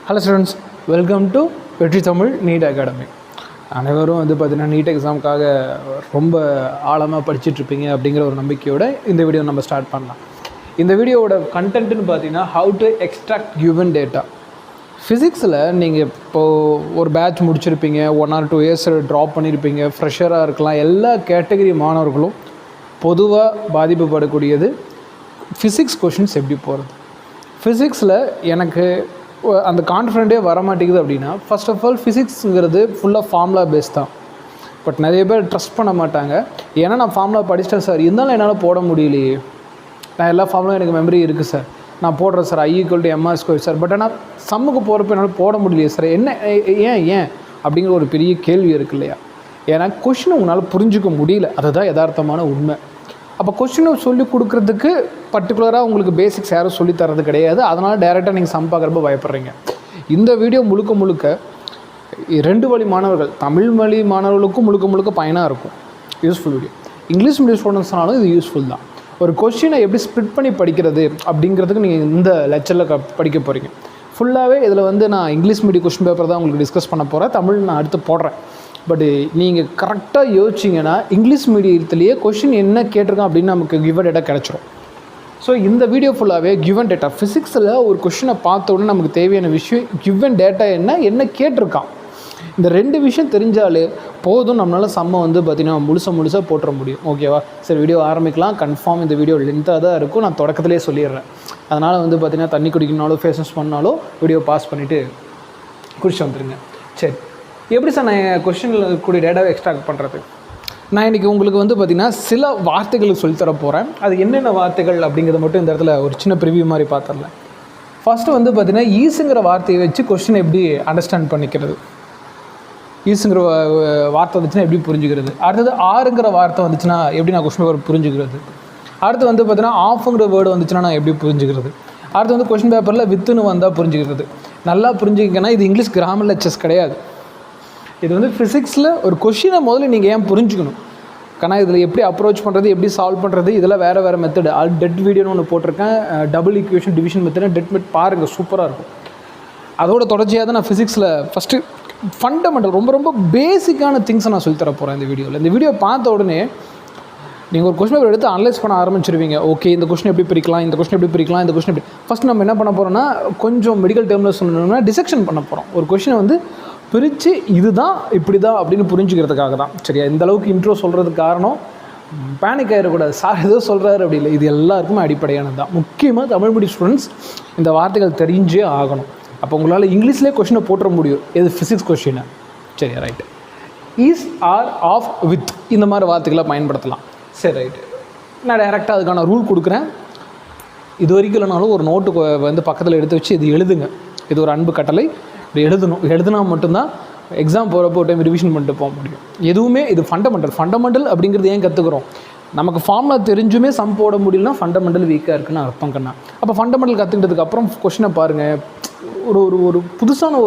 Hello students, welcome to வெற்றி Tamil NEET academy. அனைவரும் பார்த்தீங்கன்னா நீட் எக்ஸாமுக்காக ரொம்ப ஆழமாக படிச்சுட்ருப்பீங்க அப்படிங்கிற ஒரு நம்பிக்கையோட இந்த வீடியோ நம்ம ஸ்டார்ட் பண்ணலாம். இந்த வீடியோவோட கண்டென்ட்னு பார்த்தீங்கன்னா how to extract given data. ஃபிசிக்ஸில் நீங்கள் இப்போது ஒரு பேட்ச் முடிச்சிருப்பீங்க, 1 or 2 years ட்ராப் பண்ணியிருப்பீங்க, ஃப்ரெஷராக இருக்கலாம். எல்லா கேட்டகரி மாணவர்களும் பொதுவாக பாதிப்புப்படக்கூடியது ஃபிசிக்ஸ் கொஷின்ஸ் எப்படி போகிறது. ஃபிசிக்ஸில் எனக்கு அந்த கான்ஃபிடென்ட்டே வர மாட்டேங்குது அப்படின்னா, ஃபர்ஸ்ட் ஆஃப் ஆல் ஃபிசிக்ஸுங்கிறது ஃபுல்லாக ஃபார்முலா பேஸ் தான். பட் நிறைய பேர் ட்ரஸ்ட் பண்ண மாட்டாங்க. ஏன்னா நான் ஃபார்முலா படிச்சிட்டேன் சார், இருந்தாலும் என்னால் போட முடியலையே. நான் எல்லா ஃபார்முலா எனக்கு மெமரி இருக்குது சார், நான் போடுறேன் சார், I=mr² சார். பட் ஆனால் சம்முக்கு போகிறப்ப என்னால் போட முடியலையே சார், என்ன ஏன் அப்படிங்கிற ஒரு பெரிய கேள்வி இருக்குது இல்லையா? ஏன்னா கொஷினை உங்களால் புரிஞ்சிக்க முடியல, அதுதான் யதார்த்தமான உண்மை. அப்போ கொஸ்டினை சொல்லி கொடுக்குறதுக்கு பர்டிகுலராக உங்களுக்கு பேசிக்ஸ் யாரும் சொல்லி தரது கிடையாது. அதனால் டேரெக்டாக நீங்கள் சம் பார்க்குறப்ப பயப்படுறீங்க. இந்த வீடியோ முழுக்க 2 வழி மாணவர்கள், தமிழ் வழி மாணவர்களுக்கும் முழுக்க பயனாக இருக்கும். Useful video. இங்கிலீஷ் மீடியம் ஸ்டூடெண்ட்ஸ்னாலும் இது யூஸ்ஃபுல் தான். ஒரு கொஸ்டினை எப்படி ஸ்ப்ளிட் பண்ணி படிக்கிறது அப்படிங்கிறதுக்கு நீங்கள் இந்த லெக்சரில் படிக்க போகிறீங்க. ஃபுல்லாகவே இதில் நான் இங்கிலீஷ் மீடியம் கொஸ்டின் பேப்பர் தான் உங்களுக்கு டிஸ்கஸ் பண்ண போகிறேன். தமிழ் நான் அடுத்து போடுறேன். பட் நீங்கள் கரெக்டாக யோசிச்சிங்கன்னா இங்கிலீஷ் மீடியத்துலேயே கொஷின் என்ன கேட்டிருக்கோம் அப்படின்னு நமக்கு கிவன் டேட்டா கிடச்சிரும். ஸோ இந்த வீடியோ ஃபுல்லாகவே கிவன் டேட்டா. ஃபிசிக்ஸில் ஒரு கொஷினை பார்த்த உடனே நமக்கு தேவையான விஷயம் கிவன் டேட்டா என்ன கேட்டிருக்கான். இந்த 2 விஷயம் தெரிஞ்சாலே போதும், நம்மளால் சம்மை பார்த்திங்கன்னா முழுசாக போட்டுற முடியும். ஓகேவா? சரி, வீடியோ ஆரம்பிக்கலாம். கன்ஃபார்ம் இந்த வீடியோ லென்த்தாக தான் இருக்கும், நான் தொடக்கத்திலே சொல்லிடுறேன். அதனால் பார்த்திங்கன்னா தண்ணி குடிக்கணுனாலும் ஃபேஸ் வாஷ் பண்ணாலும் வீடியோ பாஸ் பண்ணிவிட்டு குடிச்சு வந்துடுங்க. சரி, எப்படி சார் நான் கொஷினில் கூடிய டேட்டாவை எக்ஸ்ட்ராக்ட் பண்ணுறது? நான் இன்றைக்கி உங்களுக்கு பார்த்திங்கன்னா சில வார்த்தைகளுக்கு சொல்லித்தர போகிறேன். அது என்னென்ன வார்த்தைகள் அப்படிங்கிறத மட்டும் இந்த இடத்துல ஒரு சின்ன ப்ரிவியூ மாதிரி பார்த்துடலாம். ஃபஸ்ட்டு பார்த்திங்கன்னா ஈஸுங்கிற வார்த்தையை வச்சு கொஷினை எப்படி அண்டர்ஸ்டாண்ட் பண்ணிக்கிறது, ஈஸுங்கிற வார்த்தை வந்துச்சுன்னா எப்படி புரிஞ்சுக்கிறது. அடுத்தது ஆறுங்கிற வார்த்தை வந்துச்சுன்னா எப்படி நான் கொஷின் பேப்பர் புரிஞ்சுக்கிறது. அடுத்து பார்த்திங்கன்னா ஆஃப்ங்கிற வேர்டு வந்துச்சுன்னா நான் எப்படி புரிஞ்சுக்கிறது. அடுத்து கொஷின் பேப்பரில் வித்துன்னு வந்தால் புரிஞ்சுக்கிறது. நல்லா புரிஞ்சுக்கன்னா இது இங்கிலீஷ் கிராமர் லெக்சர்ஸ் கிடையாது. இது ஃபிசிக்ஸில் ஒரு கொஷினை முதல்ல நீங்கள் ஏன் புரிஞ்சுக்கணும். ஆனால் இதில் எப்படி அப்ரோச் பண்ணுறது, எப்படி சால்வ் பண்ணுறது, இதெல்லாம் வேறு மெத்தடு. டெட் வீடியோன்னு ஒன்று போட்டிருக்கேன், டபுள் ஈக்குவேஷன் டிவிஷன் மெத்தட். டெட் மெட் பாருங்கள், சூப்பராக இருக்கும். அதோட தொடர்ச்சியாக தான் நான் ஃபிசிக்ஸில் ஃபஸ்ட்டு ஃபண்டமெண்டல் ரொம்ப பேசிக்கான திங்ஸை நான் சொல்லித்தர போகிறேன் இந்த வீடியோவில். இந்த வீடியோ பார்த்த உடனே நீங்கள் ஒரு கொஸ்டின் பேப்பர் எடுத்து அனலைஸ் பண்ண ஆரம்பிச்சிருவீங்க. ஓகே, இந்த கொஸ்டின் எப்படி பிரிக்கலாம், இந்த கொஸ்டின் எப்படி பிரிக்கலாம், இந்த கொஸ்டின் எப்படி. ஃபஸ்ட் நம்ம என்ன பண்ண போகிறோம்னா, கொஞ்சம் மெடிக்கல் டேர்மில் சொல்லணும்னா டிசெக்ஷன் பண்ண போகிறோம். ஒரு கொஸ்டினை பிரித்து இதுதான் இப்படி தான் அப்படின்னு புரிஞ்சுக்கிறதுக்காக தான். சரியா? இந்த அளவுக்கு இன்ட்ரோ சொல்கிறதுக்கு காரணம் பேனிக் ஆகிடக்கூடாது. சார் ஏதோ சொல்கிறாரு அப்படி இல்லை, இது எல்லாருக்குமே அடிப்படையானது தான். முக்கியமாக தமிழ் மீடியம் ஸ்டூடெண்ட்ஸ் இந்த வார்த்தைகள் தெரிஞ்சே ஆகணும். அப்போ உங்களால் இங்கிலீஷ்லேயே கொஷினை போட்டுற முடியும். எது ஃபிசிக்ஸ் கொஷினை. சரியா? Right. Is, are, of, with இந்த மாதிரி வார்த்தைகளை பயன்படுத்தலாம். சரி, ரைட்டு. நான் டைரெக்டாக அதுக்கான ரூல் கொடுக்குறேன். இது வரைக்கும் இல்லைனாலும் ஒரு நோட்டு பக்கத்தில் எடுத்து வச்சு இது எழுதுங்க. இது ஒரு அன்பு கட்டளை. இப்படி எழுதுனா மட்டும்தான் எக்ஸாம் போகிறப்போ டைம் ரிவிஷன் பண்ணிட்டு போக முடியும். எதுவுமே இது ஃபண்டமெண்டல் அப்படிங்கிறது ஏன் கற்றுக்குறோம்? நமக்கு ஃபார்முலா தெரிஞ்சுமே சம் போட முடியலன்னா ஃபண்டமெண்டல் வீக்காக இருக்குன்னு அர்த்தம் கண்ணா. அப்போ ஃபண்டமெண்டல் கற்றுக்கிட்டதுக்கு அப்புறம் கொஷினை பாருங்கள், ஒரு புதுசான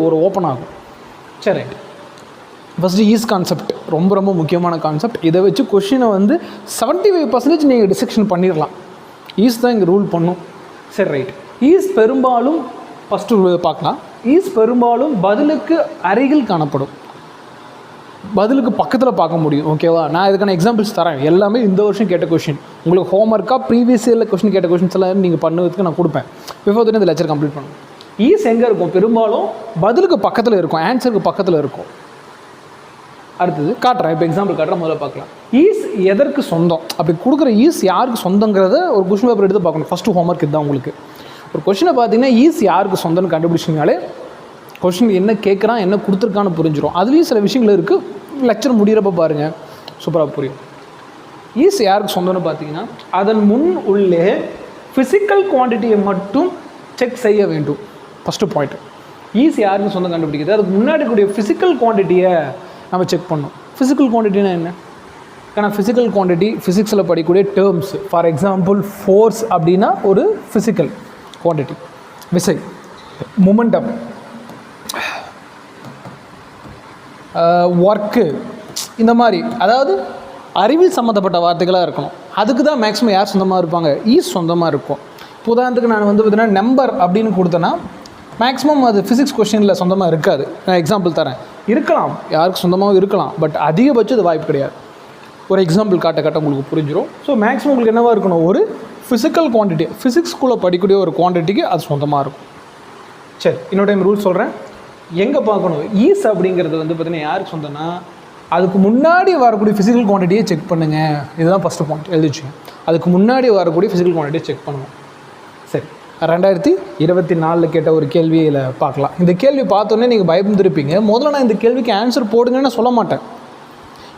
ஒரு ஓப்பன் ஆகும். சரி, ஃபஸ்ட்டு ஈஸ் கான்செப்ட் ரொம்ப முக்கியமான கான்செப்ட். இதை வச்சு கொஷினை 75% நீங்கள் டிசெக்ஷன் பண்ணிடலாம். ஈஸ் தான் இங்கே ரூல் பண்ணும். சரி, ரைட். ஈஸ் பெரும்பாலும் ஃபஸ்ட்டு பார்க்கலாம். ஈஸ் பெரும்பாலும் பதிலுக்கு அருகில் காணப்படும், பதிலுக்கு பக்கத்தில் பார்க்க முடியும். ஓகேவா? நான் இதுக்கான எக்ஸாம்பிள்ஸ் தரேன். எல்லாமே இந்த வருஷம் கேட்ட கொஷின். உங்களுக்கு ஹோம்ஒர்க்காக ப்ரீவியஸ் இயரில் கொஷின் கேட்ட கொஷின்ஸ் எல்லாம் நீங்கள் பண்ணுறதுக்கு நான் கொடுப்பேன். பிஃபோர் இந்த லெக்சர் கம்ப்ளீட் பண்ணும். ஈஸ் எங்கே இருக்கும்? பெரும்பாலும் பதிலுக்கு பக்கத்தில் இருக்கும், ஆன்சருக்கு பக்கத்தில் இருக்கும். அடுத்தது காட்டுறேன், இப்போ எக்ஸாம்பிள் காட்டுறேன், முதல்ல பார்க்கலாம். ஈஸ் எதற்கு சொந்தம், அப்படி கொடுக்குற ஈஸ் யாருக்கு சொந்தங்கிறத ஒரு கொஷின் பேப்பர் எடுத்து பார்க்கணும். ஃபஸ்ட்டு ஹோம்ஒர்க் இதுதான் உங்களுக்கு. ஒரு கொஷினை பார்த்தீங்கன்னா ஈஸ் யாருக்கு சொந்தம்னு கண்டுபிடிச்சிங்கனாலே கொஷின் என்ன கேட்குறான், என்ன கொடுத்துருக்கான்னு புரிஞ்சிடும். அதுலேயும் சில விஷயங்கள் இருக்குது, லெக்சர் முடிகிறப்ப பாருங்கள், சூப்பராக புரியும். ஈஸ் யாருக்கு சொந்தம்னு பார்த்தீங்கன்னா அதன் முன் உள்ளே ஃபிசிக்கல் குவான்டிட்டியை மட்டும் செக் செய்ய வேண்டும். First point. ஈஸ் யாருக்கு சொந்தம் கண்டுபிடிக்கிறது, அதுக்கு முன்னாடி கூடிய ஃபிசிக்கல் குவான்டிட்டியை நம்ம செக் பண்ணணும். ஃபிசிக்கல் குவான்டிட்டினா என்ன? ஏன்னா ஃபிசிக்கல் குவான்டிட்டி ஃபிசிக்ஸில் படிக்கக்கூடிய டேர்ம்ஸ். ஃபார் எக்ஸாம்பிள் ஃபோர்ஸ் அப்படின்னா ஒரு ஃபிசிக்கல் குவான்டிட்டி, விசை, மொமெண்டம், ஒர்க்கு, இந்த மாதிரி. அதாவது அறிவியல் சம்மந்தப்பட்ட வார்த்தைகளாக இருக்கணும். அதுக்கு தான் மேக்ஸிமம் யார் சொந்தமாக இருப்பாங்க? ஈஸ் சொந்தமாக இருக்கும். இப்போ உதாரணத்துக்கு நான் பார்த்தீங்கன்னா நம்பர் அப்படின்னு கொடுத்தேன்னா மேக்ஸிமம் அது ஃபிசிக்ஸ் கொஷினில் சொந்தமாக இருக்காது. நான் எக்ஸாம்பிள் தரேன், இருக்கலாம், யாருக்கு சொந்தமாகவும் இருக்கலாம், பட் அதிகபட்சம் அது வாய்ப்பு கிடையாது. ஒரு எக்ஸாம்பிள் காட்ட உங்களுக்கு புரிஞ்சிடும். ஸோ மேக்ஸிமம் உங்களுக்கு என்னவாக இருக்கணும், ஒரு ஃபிசிக்கல் குவான்டிட்டி, ஃபிசிக்ஸ்குள்ளே படிக்கக்கூடிய ஒரு குவான்டிட்டிக்கு அது சொந்தமாக இருக்கும். சரி, இன்னொரு டைம் ரூல் சொல்கிறேன். எங்கே பார்க்கணும், ஈஸ் அப்படிங்கிறது வந்து பார்த்திங்கன்னா யாருக்கு சொந்தம்னா அதுக்கு முன்னாடி வரக்கூடிய ஃபிசிக்கல் குவான்டிட்டியை செக் பண்ணுங்கள். இதுதான் ஃபஸ்ட்டு பாயிண்ட், எழுதிச்சுங்க. அதுக்கு முன்னாடி வரக்கூடிய ஃபிசிக்கல் குவான்டிட்டியை செக் பண்ணுவோம். சரி, 2024 கேட்ட ஒரு கேள்வியில் பார்க்கலாம். இந்த கேள்வி பார்த்தோன்னே நீங்கள் பயந்துருப்பீங்க. முதல்ல நான் இந்த கேள்விக்கு ஆன்சர் போடுங்கன்னு சொல்ல மாட்டேன்.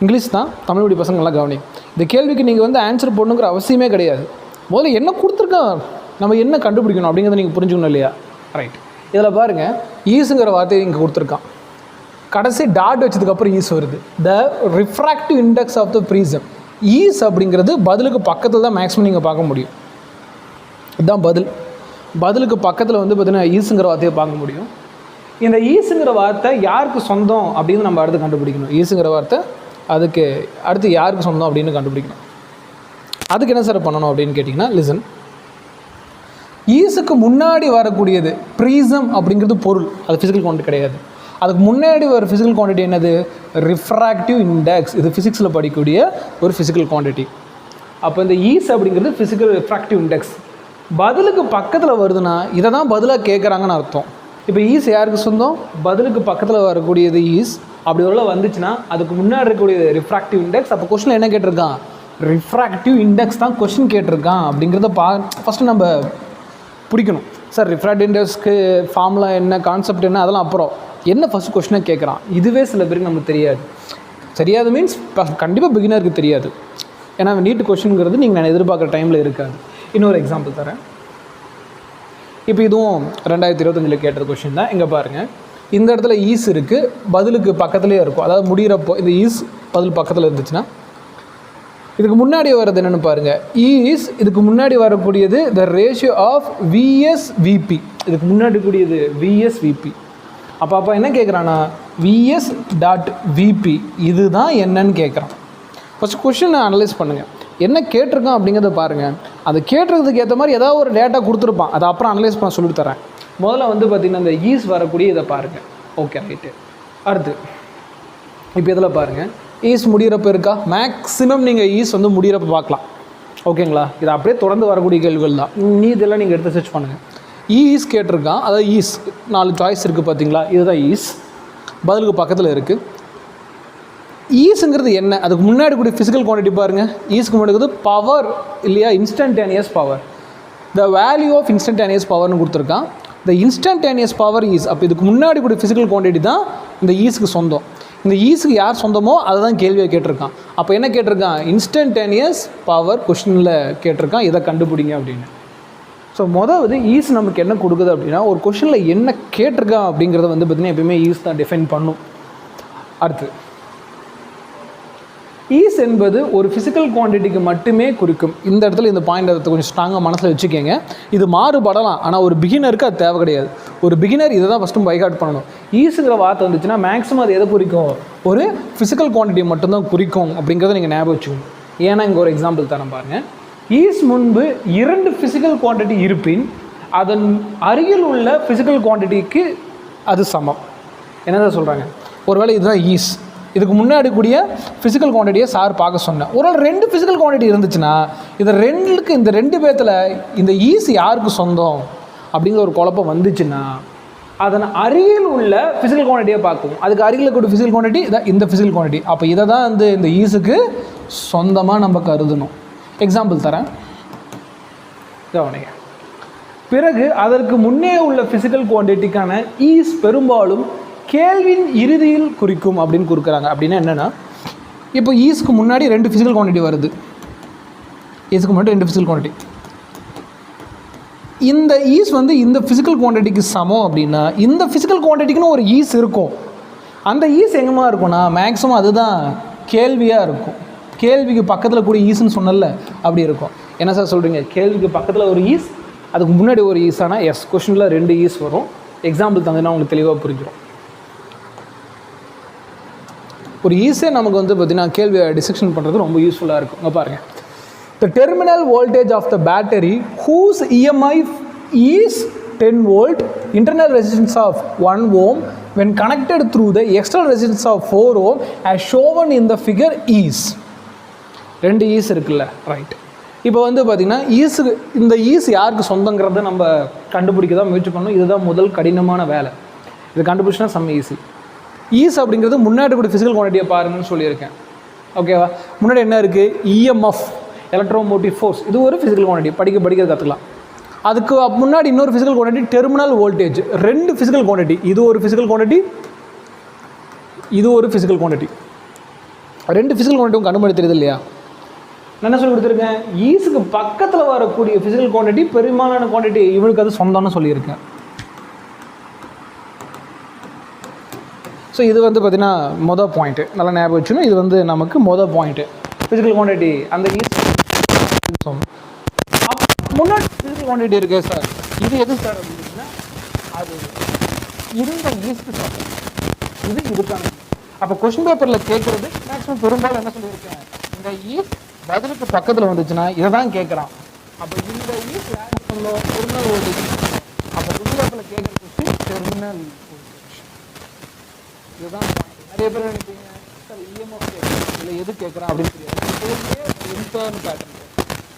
இங்கிலீஷ் தான், தமிழ் மீடியம் பசங்கள்லாம் கவனிங்க. இந்த கேள்விக்கு நீங்கள் வந்து ஆன்சர் போடணுங்கிற அவசியமே கிடையாது. முதல்ல என்ன கொடுத்துருக்கோம், நம்ம என்ன கண்டுபிடிக்கணும் அப்படிங்கிறத நீங்கள் புரிஞ்சுக்கணும் இல்லையா? ரைட், இதில் பாருங்கள், ஈஸுங்கிற வார்த்தையை இங்கே கொடுத்துருக்கான். கடைசி டாட் வச்சதுக்கப்புறம் ஈஸ் வருது. The refractive index of the prism. Is அப்படிங்கிறது பதிலுக்கு பக்கத்தில் தான் மேக்ஸிமம் நீங்கள் பார்க்க முடியும். இதுதான் பதிலுக்கு பக்கத்தில் வந்து பார்த்திங்கன்னா ஈஸுங்கிற வார்த்தையை பார்க்க முடியும். இந்த ஈஸுங்கிற வார்த்தை யாருக்கு சொந்தம் அப்படின்னு நம்ம அடுத்து கண்டுபிடிக்கணும். ஈஸுங்கிற வார்த்தை அதுக்கு அடுத்து யாருக்கு சொந்தம் அப்படின்னு கண்டுபிடிக்கணும். அதுக்கு என்ன சார் பண்ணணும் அப்படின்னு கேட்டிங்கன்னா, லிசன். ஈஸுக்கு முன்னாடி வரக்கூடியது ப்ரீசம் அப்படிங்கிறது பொருள், அது ஃபிசிக்கல் குவான்டிட்டி கிடையாது. அதுக்கு முன்னாடி ஒரு ஃபிசிக்கல் குவான்டிட்டி என்னது, ரிஃப்ராக்டிவ் இண்டெக்ஸ். இது ஃபிசிக்ஸில் படிக்கக்கூடிய ஒரு ஃபிசிக்கல் குவான்டிட்டி. அப்போ இந்த ஈஸ் அப்படிங்கிறது ஃபிசிக்கல் ரிஃப்ராக்டிவ் இண்டெக்ஸ். பதிலுக்கு பக்கத்தில் வருதுன்னா இதை தான் பதிலாக கேட்குறாங்கன்னு அர்த்தம். இப்போ ஈஸ் யாருக்கு சொந்தம், பதிலுக்கு பக்கத்தில் வரக்கூடியது ஈஸ். அப்படி ஒரு வந்துச்சுன்னா அதுக்கு முன்னாடி இருக்கக்கூடியது ரிஃப்ராக்டிவ் இண்டெக்ஸ். அப்போ கொஸ்டின் என்ன கேட்டிருக்கான், ரிஃப்ராக்டிவ் இண்டெக்ஸ் தான் கொஸ்டின் கேட்டிருக்கான். அப்படிங்கிறத ஃபஸ்ட்டு நம்ம பிடிக்கணும். சார் ரிஃப்ராக்டிவ் இண்டெக்ஸ்க்கு ஃபார்முலா என்ன, கான்செப்ட் என்ன, அதெல்லாம் அப்புறம். என்ன ஃபஸ்ட்டு கொஸ்டினை கேட்குறான், இதுவே சில பேருக்கு நமக்கு தெரியாது மீன்ஸ் கண்டிப்பாக பிகினருக்கு தெரியாது. ஏன்னா நீட்டு கொஸ்டின்ங்கிறது நீங்கள் நான் எதிர்பார்க்குற டைமில் இருக்காது. இன்னொரு எக்ஸாம்பிள் தரேன். இப்போ இதுவும் 2025 கேட்டது கொஸ்டின் தான். இங்கே பாருங்கள், இந்த இடத்துல ஈஸ் இருக்குது, பதிலுக்கு பக்கத்துலேயே இருக்கும். அதாவது முடிகிறப்போ இந்த ஈஸ் பதில் பக்கத்தில் இருந்துச்சுன்னா இதுக்கு முன்னாடி வர்றது என்னென்னு பாருங்கள். ஈஸ் இதுக்கு முன்னாடி வரக்கூடியது த ரேஷியோ ஆஃப் விஎஸ்விபி. இதுக்கு முன்னாடி கூடியது விஎஸ்விபி. அப்போ என்ன கேட்குறான்னா vs.vp இதுதான் என்னன்னு கேட்குறான். ஃபஸ்ட் கொஸ்டினை அனலைஸ் பண்ணுங்கள், என்ன கேட்டிருக்கான் அப்படிங்கிறத பாருங்கள். அது கேட்டிருக்கிறதுக்கு ஏற்ற மாதிரி ஏதாவது ஒரு டேட்டா கொடுத்துருப்பான், அதை அப்புறம் அனலைஸ் பண்ண சொல்லித்தரேன். முதல்ல வந்து பார்த்திங்கன்னா இந்த ஈஸ் வரக்கூடிய இதை பாருங்கள். Okay, right. அடுத்து இப்போ இதில் பாருங்கள், ஈஸ் முடிகிறப்ப இருக்கா, மேக்ஸிமம் நீங்கள் ஈஸ் வந்து முடிகிறப்ப பார்க்கலாம். ஓகேங்களா, இது அப்படியே தொடர்ந்து வரக்கூடிய கேள்விகள் தான். இதெல்லாம் நீங்கள் எடுத்து சர்ச் பண்ணுங்கள். ஈஸ் கேட்டிருக்கான், அதாவது ஈஸ் 4 சாய்ஸ் இருக்குது பார்த்தீங்களா, இதுதான் ஈஸ், பதிலுக்கு பக்கத்தில் இருக்குது. ஈஸுங்கிறது என்ன, அதுக்கு முன்னாடி கூடிய ஃபிசிக்கல் குவான்டிட்டி பாருங்கள். ஈஸுக்கு முன்னாடி பவர் இல்லையா, instantaneous power. The value of instantaneous பவர்னு கொடுத்துருக்கான். இந்த இன்ஸ்டன்டேனியஸ் பவர் ஈஸ். அப்போ இதுக்கு முன்னாடி கூடிய ஃபிசிக்கல் குவான்டிட்டி தான் இந்த ஈஸுக்கு சொந்தம். இந்த ஈஸுக்கு யார் சொந்தமோ அதை தான் கேள்வியை கேட்டிருக்கான். அப்போ என்ன கேட்டிருக்கான், இன்ஸ்டன்டேனியஸ் பவர் கொஸ்டினில் கேட்டிருக்கான், இதை கண்டுபிடிங்க அப்படின்னு. ஸோ வந்து ஈஸ் நமக்கு என்ன கொடுக்குது அப்படின்னா, ஒரு கொஷனில் என்ன கேட்டிருக்கான் அப்படிங்கிறத வந்து பார்த்திங்கன்னா எப்பயுமே ஈஸ் தான் டிஃபைன் பண்ணும். அடுத்து ஈஸ் என்பது ஒரு ஃபிசிக்கல் குவான்டிட்டிக்கு மட்டுமே குறிக்கும். இந்த இடத்துல இந்த பாயிண்ட் அதை கொஞ்சம் ஸ்ட்ராங்காக மனசில் வச்சுக்கோங்க. இது மாறுபடலாம், ஆனால் ஒரு பிகினருக்கு அது தேவை கிடையாது. ஒரு பிகினர் இதை தான் ஃபஸ்ட்டு பைகாட் பண்ணணும். ஈஸுங்கிற வார்த்தை வந்துச்சுன்னா மேக்ஸிமம் அது எதை குறிக்கும், ஒரு ஃபிசிக்கல் குவான்டிட்டி மட்டும்தான் குறிக்கும் அப்படிங்கிறத நீங்கள் ஞாபகம் வச்சுக்கணும். ஏன்னா இங்கே ஒரு எக்ஸாம்பிள் தரேன் பாருங்கள். ஈஸ் முன்பு 2 ஃபிசிக்கல் குவான்டிட்டி இருப்பின் அதன் அருகில் உள்ள ஃபிசிக்கல் குவான்டிட்டிக்கு அது சமம். என்னதான் சொல்கிறாங்க, ஒருவேளை இதுதான் ஈஸ், இதுக்கு முன்னாடி கூடிய ஃபிசிக்கல் குவான்டிட்டியை சார் பார்க்க சொன்னேன். ஒரு 2 ஃபிசிக்கல் குவான்டிட்டி இருந்துச்சுன்னா இந்த 2 பேர்த்தில் இந்த ஈஸ் யாருக்கு சொந்தம் அப்படிங்கிற ஒரு குழப்பம் வந்துச்சுன்னா அதன் அருகில் உள்ள ஃபிசிக்கல் குவான்டிட்டியை பார்க்கும். அதுக்கு அருகில் கூடிய ஃபிசிக்கல் குவான்டிட்டி இதான் இந்த ஃபிசிக்கல் குவான்டிட்டி. அப்போ இதை தான் வந்து இந்த ஈஸுக்கு சொந்தமாக நம்ம கருதணும். எக்ஸாம்பிள் தரேன், கவனிங்க. பிறகு அதற்கு முன்னே உள்ள ஃபிசிக்கல் குவான்டிட்டிக்கான ஈஸ் பெரும்பாலும் கேள்வியின் இறுதியில் குறிக்கும் அப்படின்னு கொடுக்குறாங்க. அப்படின்னா என்னென்னா, இப்போ ஈஸ்க்கு முன்னாடி 2 ஃபிசிக்கல் குவான்டிட்டி வருது. ஈஸ்க்கு முன்னாடி 2 ஃபிசிக்கல் குவான்டிட்டி, இந்த ஈஸ் வந்து இந்த ஃபிசிக்கல் குவான்டிட்டிக்கு சமம் அப்படின்னா இந்த ஃபிசிக்கல் குவான்டிட்டிக்குன்னு ஒரு ஈஸ் இருக்கும். அந்த ஈஸ் எங்கேமா இருக்கும்னா மேக்ஸிமம் அதுதான் கேள்வியாக இருக்கும். கேள்விக்கு பக்கத்தில் கூட ஈஸ்ன்னு சொன்னல அப்படி இருக்கும். என்ன சார் சொல்கிறீங்க, கேள்விக்கு பக்கத்தில் ஒரு ஈஸ் அதுக்கு முன்னாடி ஒரு ஈஸ், ஆனால் எஸ் கொஷனில் 2 ஈஸ் வரும். எக்ஸாம்பிள் தந்ததுன்னா உங்களுக்கு தெளிவாக புரிஞ்சிடும். ஒரு ஈஸே நமக்கு வந்து பார்த்திங்கன்னா கேள்வியை டிசெக்ஷன் பண்ணுறது ரொம்ப யூஸ்ஃபுல்லாக இருக்கும். இங்கே பாருங்கள், the terminal voltage of the battery whose EMF is 10 volt, internal resistance of 1 ohm when connected through the external resistance of 4 ohm as shown in the figure is. ரெண்டு ஈஸ் இருக்குல்ல, ரைட். இப்போ வந்து பார்த்திங்கன்னா ஈஸுக்கு இந்த ஈஸ் யாருக்கு சொந்தங்கிறத நம்ம கண்டுபிடிக்க தான் முயற்சி பண்ணணும். இதுதான் முதல் கடினமான வேலை. இது கண்டுபிடிச்சினா செம்ம ஈஸி. ஈஸ் அப்படிங்கிறது முன்னாடி கூட ஃபிசிக்கல் குவான்டிட்டியை பாருங்கன்னு சொல்லியிருக்கேன். ஓகேவா? முன்னாடி என்ன இருக்குது? EMF, electromotive force. இது ஒரு ஃபிசிக்கல் குவான்டிட்டி, படிக்க கற்றுக்கலாம். அதுக்கு முன்னாடி இன்னொரு ஃபிசிக்கல் குவான்டிட்டி டெர்மினல் வோல்டேஜ். ரெண்டு ஃபிசிக்கல் குவான்டிட்டி, இது ஒரு ஃபிசிக்கல் குவான்டிட்டி, இது ஒரு ஃபிசிக்கல் குவான்டிட்டி. ரெண்டு ஃபிசிக்கல் குவான்டிட்டி கண்டுபிடி தெரியுது இல்லையா? நான் என்ன சொல்லி கொடுத்துருக்கேன்? ஈஸுக்கு பக்கத்தில் வரக்கூடிய ஃபிசிக்கல் குவான்டிட்டி பெரும்பாலான குவான்டிட்டி இவனுக்கு அது சொந்தம்னு சொல்லியிருக்கேன். ஸோ இது வந்து பார்த்திங்கன்னா மொதல் பாயிண்ட்டு, நல்லா ஞாபகம் வச்சுக்கணும். இது வந்து நமக்கு மொதல் பாயிண்ட்டு, ஃபிசிக்கல் குவான்டிட்டி அந்த ஈஸ் சொந்தம். முன்னாடி ஃபிசிக்கல் குவான்டிட்டி இருக்குது சார், இது எது சார் அப்படின்னா அது இருந்த ஈஸ்க்கு சொந்தம், இது இதுக்கான. அப்போ கொஸ்டின் பேப்பரில் கேட்குறது மேக்ஸிமம் பெரும்பாலும் என்ன சொல்லியிருக்கேன்? இந்த ஈஸ் பதிலுக்கு பக்கத்தில் வந்துச்சுன்னா இதை தான் கேட்குறான். அப்போ இந்த ஈஸ் யாருக்கு சொந்தம்? Terminal voltage. அப்போ கொஸ்டின் பேப்பரில் கேட்குற கொஸ்டின் டெர்மினல் வோல்டேஜ். இதுதான் நிறைய பேர் நினைப்பீங்க சார் இஎம்எஃப் கேட்குறேன், இதில் எது கேட்குறான் அப்படின்னு தெரியாது. லென்த்தான பேட்டர்ன்,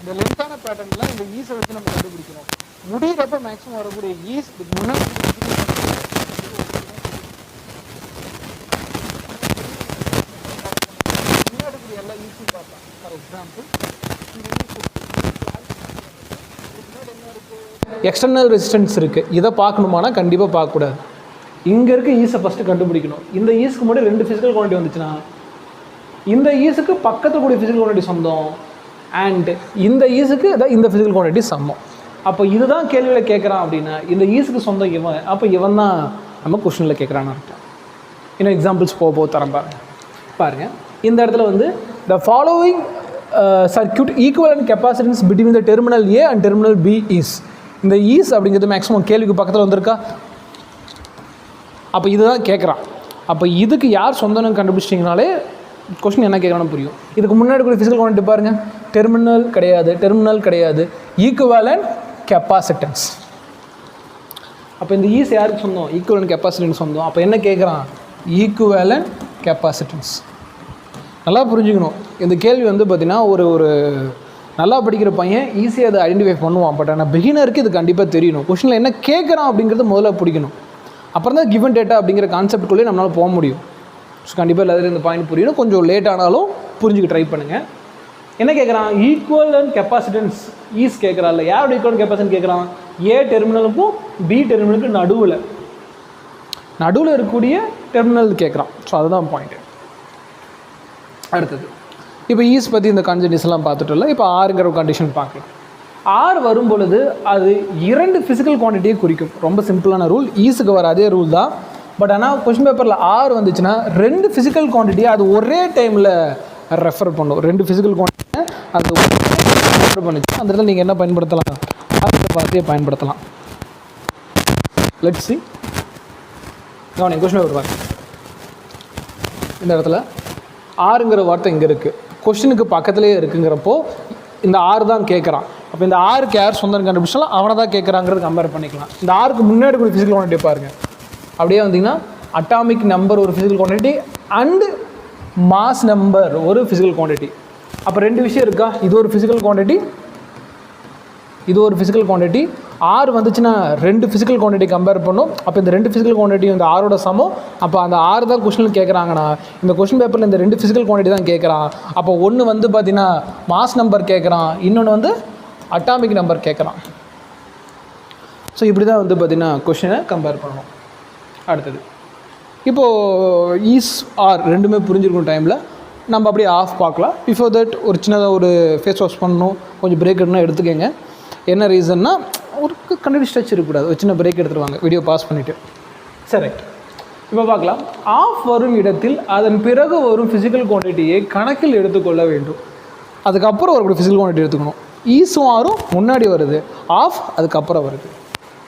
இந்த லென்த்தான பேட்டர்னில் இந்த ஈஸை வச்சு நம்ம கண்டுபிடிக்கணும். முடிகிறப்ப மேக்ஸிமம் வரக்கூடிய ஈஸ் முன்னாடி எல்லா ஈஸியும் பார்க்கலாம். ஃபார் எக்ஸாம்பிள் எக்ஸ்டர்னல் ரெசிஸ்டன்ஸ் இருக்குது, இதை பார்க்கணுமானா கண்டிப்பாக பார்க்கக்கூடாது. இங்கே இருக்க ஈஸை ஃபஸ்ட்டு கண்டுபிடிக்கணும். இந்த ஈஸுக்கு மட்டும் ரெண்டு ஃபிசிக்கல் குவான்டிட்டி வந்துச்சுன்னா இந்த ஈஸுக்கு பக்கத்தில் கூடிய ஃபிசிக்கல் குவான்டிட்டி சொந்தம், அண்ட் இந்த ஈஸுக்கு இந்த ஃபிசிக்கல் குவான்டிட்டி சமம். அப்போ இதுதான் கேள்வியில் கேட்குறான் அப்படின்னா இந்த ஈஸுக்கு சொந்தம் இவன், அப்போ இவன் தான் நம்ம கொஸ்டினில் கேட்குறான்னு அர்த்தம். இன்னும் எக்ஸாம்பிள்ஸ் போக தரம் பாருங்கள். இந்த இடத்துல வந்து the following circuit equivalent capacitance between the terminal A and terminal B is. இந்த ஈஸ் அப்படிங்கிறது மேக்ஸிமம் கேள்விக்கு பக்கத்தில் வந்திருக்கா? அப்போ இதுதான் கேட்குறான். அப்போ இதுக்கு யார் சொந்தம்னு கண்டுபிடிச்சிட்டிங்கனாலே கொஸ்டின் என்ன கேட்கணும்னு புரியும். இதுக்கு முன்னாடி கூட ஃபிசிக்கல் குவான்டிட்டி பாருங்கள், டெர்மினல் கிடையாது, ஈக்குவலன்ட் கெப்பாசிட்டன்ஸ். அப்போ இந்த ஈஸ் யாருக்கு சொந்தம்? ஈக்குவலன்ட் கெப்பாசிட்டன்ஸ் சொந்தம். அப்போ என்ன கேட்குறான்? Equivalent capacitance. நல்லா புரிஞ்சுக்கணும். இந்த கேள்வி வந்து பார்த்திங்கன்னா ஒரு நல்லா படிக்கிற பையன் ஈஸியாக அதை ஐடென்டிஃபை பண்ணுவான். பட் ஆனால் பிகினருக்கு இது கண்டிப்பாக தெரியணும். கொஸ்டினில் என்ன கேட்குறான் அப்படிங்கிறது முதல்ல பிடிக்கணும். அப்புறம் தான் கிவன் டேட்டா அப்படிங்கிற கான்செப்டுக்குள்ளே நம்மளால் போக முடியும். ஸோ கண்டிப்பாக எல்லாத்தையும் இந்த பாயிண்ட் புரியணும். கொஞ்சம் லேட் ஆனாலும் புரிஞ்சுக்க ட்ரை பண்ணுங்கள். என்ன கேட்குறான்? ஈக்குவலன்ட் கெப்பாசிட்டன்ஸ் ஈஸ் கேட்குறான். இல்லை யாரோட ஈக்குவலன்ட் கெப்பாசிட்டன்ஸ் கேட்குறான்? ஏ டெர்மினலுக்கும் பி டெர்மினலுக்கும் நடுவில் இருக்கக்கூடிய டெர்மினல் கேட்குறான். ஸோ அதுதான் பாயிண்ட்டு. அடுத்தது இப்போ ஈஸ் பற்றி இந்த கன்ஜென்டிஸ்லாம் பார்த்துட்டோம்ல. இப்போ ஆறுங்கிற ஒரு கண்டிஷன் பார்க்கலாம். ஆர் வரும் பொழுது அது இரண்டு ஃபிசிக்கல் குவான்டிட்டியை குறிக்கும். ரொம்ப சிம்பிளான ரூல், ஈஸுக்கு வர அதே ரூல் தான். பட் ஆனால் கொஸ்டின் பேப்பரில் ஆர் வந்துச்சுன்னா ரெண்டு ஃபிசிக்கல் குவான்டிட்டியை அது ஒரே டைமில் ரெஃபர் பண்ணும். ரெண்டு ஃபிசிக்கல் குவான்டிட்டியை அது ரெஃபர் பண்ணிச்சு. அந்த இடத்துல நீங்கள் என்ன பயன்படுத்தலாம்? ஆர்கிற வார்த்தையை பயன்படுத்தலாம். Let's see. கவனிங்க, கொஸ்டின் பேப்பர் பாருங்க. இந்த இடத்துல ஆறுங்கிற வார்த்தை இங்கே இருக்குது, கொஸ்டினுக்கு பக்கத்துலேயே இருக்குங்கிறப்போ இந்த ஆறு தான் கேட்குறான். அப்போ இந்த ஆருக்கு யார் சொந்தம் கண்டுபிடிச்சாலும் அவனை தான் கேட்குறாங்கிறது கம்பேர் பண்ணிக்கலாம். இந்த ஆருக்கு முன்னாடி ஒரு ஃபிசிக்கல் குவான்டிட்டி பாருங்கள். அப்படியே வந்தீங்கன்னா அட்டாமிக் நம்பர் ஒரு physical quantity and mass number ஒரு ஃபிசிக்கல் குவான்டிட்டி. அப்போ ரெண்டு விஷயம் இருக்கா? இது ஒரு ஃபிசிக்கல் குவான்டிட்டி, இது ஒரு ஃபிசிக்கல் குவான்டிட்டி. ஆறு வந்துச்சுன்னா ரெண்டு ஃபிசிக்கல் குவான்டிட்டி கம்பேர் பண்ணும். அப்போ இந்த ரெண்டு ஃபிசிக்கல் குவான்டிட்டி இந்த ஆரோட சமம். அப்போ அந்த ஆறு தான் கொஸ்டின் கேட்குறாங்கன்னா இந்த கொஸ்டின் பேப்பரில் இந்த ரெண்டு ஃபிசிக்கல் குவான்டிட்டி தான் கேட்குறான். அப்போ ஒன்று வந்து பார்த்தீங்கன்னா மாஸ் நம்பர் கேட்குறான், இன்னொன்று வந்து அட்டாமிக் நம்பர் கேட்குறான். ஸோ இப்படி தான் வந்து பார்த்திங்கன்னா கொஸ்டினை கம்பேர் பண்ணணும். அடுத்தது இப்போது ஈஸ் ஆர் ரெண்டுமே புரிஞ்சிருக்கும் டைமில் நம்ம அப்படியே ஆஃப் பார்க்கலாம். பிஃபோர் தட் ஒரு சின்னதாக ஒரு ஃபேஸ் வாஷ் பண்ணணும், கொஞ்சம் பிரேக் எடுக்கணும், எடுத்துக்கங்க. என்ன ரீசன்னா ஒரு கண்டினியூ ஸ்ட்ரெச் இருக்கக்கூடாது, ஒரு சின்ன பிரேக் எடுத்துருவாங்க வீடியோ பாஸ் பண்ணிவிட்டு. சரி, இப்போ பார்க்கலாம். ஆஃப் வரும் இடத்தில் அதன் பிறகு வரும் ஃபிசிக்கல் குவான்டிட்டியை கணக்கில் எடுத்துக்கொள்ள வேண்டும். அதுக்கப்புறம் ஒரு ஃபிசிக்கல் குவான்டிட்டி எடுத்துக்கணும். ஈஸும் ஆரும் முன்னாடி வருது, ஆஃப் அதுக்கப்புறம் வருது.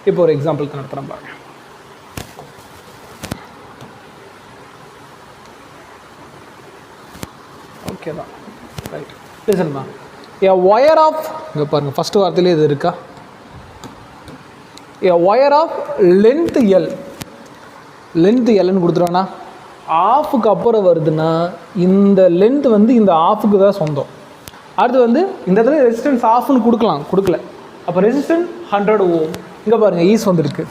இப்போ ஒரு எக்ஸாம்பிளுக்கு நடத்துகிறேன் பாருங்க. ஓகே தான், ரைட். லிசன்மா, ஏ ஒயர் ஆஃப், இங்கே பாருங்கள் ஃபஸ்ட்டு வார்த்தையிலே இது இருக்கா? Wire of length L, length எல்னு கொடுத்துருவானா, ஆஃபுக்கு அப்புறம் வருதுன்னா இந்த லென்த் வந்து இந்த ஆஃபுக்கு தான் சொந்தம். அடுத்து வந்து இந்த இடத்துல ரெசிஸ்டன்ஸ் ஆஃப்னு கொடுக்கல. அப்போ ரெசிஸ்டன்ஸ் 100 ஓம். இங்கே பாருங்கள் ஈஸ் வந்துருக்கு.